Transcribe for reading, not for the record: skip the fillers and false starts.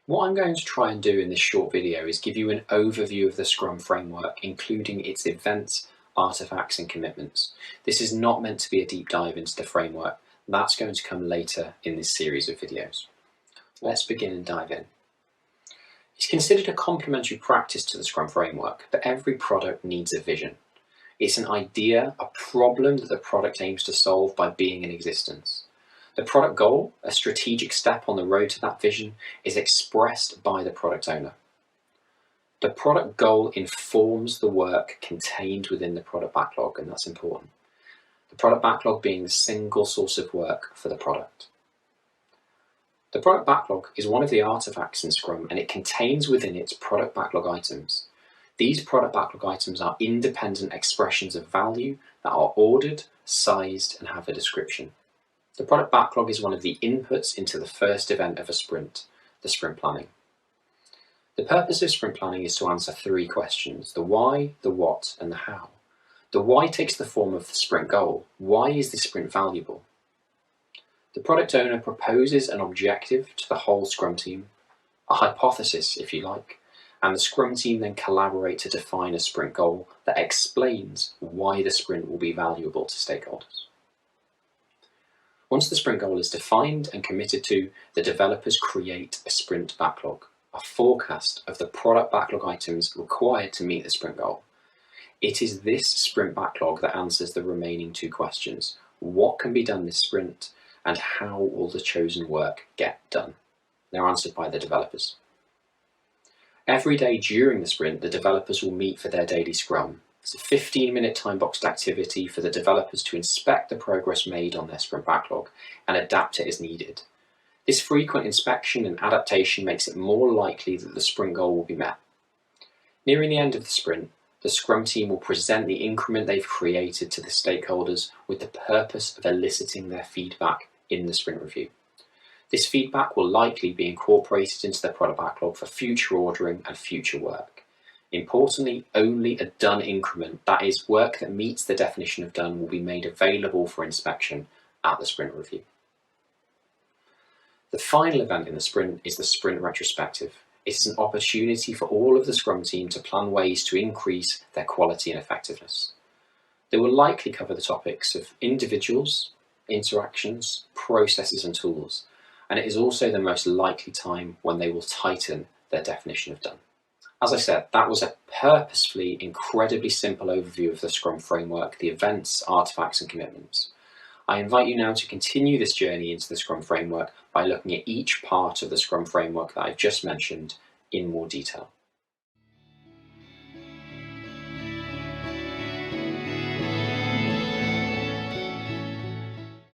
What I'm going to try and do in this short video is give you an overview of the Scrum Framework, including its events, artifacts and commitments. This is not meant to be a deep dive into the framework. That's going to come later in this series of videos. Let's begin and dive in. It's considered a complementary practice to the Scrum Framework, but every product needs a vision. It's an idea, a problem that the product aims to solve by being in existence. The product goal, a strategic step on the road to that vision, is expressed by the product owner. The product goal informs the work contained within the product backlog, and that's important. The product backlog being the single source of work for the product. The product backlog is one of the artifacts in Scrum, and it contains within it product backlog items. These product backlog items are independent expressions of value that are ordered, sized, and have a description. The product backlog is one of the inputs into the first event of a sprint, the sprint planning. The purpose of sprint planning is to answer three questions: the why, the what, and the how. The why takes the form of the sprint goal. Why is this sprint valuable? The product owner proposes an objective to the whole Scrum team, a hypothesis if you like, and the Scrum team then collaborate to define a sprint goal that explains why the sprint will be valuable to stakeholders. Once the sprint goal is defined and committed to, the developers create a sprint backlog, a forecast of the product backlog items required to meet the sprint goal. It is this sprint backlog that answers the remaining two questions: what can be done this sprint, and how will the chosen work get done? They're answered by the developers. Every day during the sprint, the developers will meet for their daily scrum. It's a 15-minute time-boxed activity for the developers to inspect the progress made on their sprint backlog and adapt it as needed. This frequent inspection and adaptation makes it more likely that the sprint goal will be met. Nearing the end of the sprint, the Scrum team will present the increment they've created to the stakeholders with the purpose of eliciting their feedback in the sprint review. This feedback will likely be incorporated into the product backlog for future ordering and future work. Importantly, only a done increment, that is, work that meets the definition of done, will be made available for inspection at the sprint review. The final event in the sprint is the Sprint Retrospective. It is an opportunity for all of the Scrum team to plan ways to increase their quality and effectiveness. They will likely cover the topics of individuals, interactions, processes and tools, and it is also the most likely time when they will tighten their definition of done. As I said, that was a purposefully incredibly simple overview of the Scrum Framework, the events, artifacts and commitments. I invite you now to continue this journey into the Scrum Framework by looking at each part of the Scrum Framework that I've just mentioned in more detail.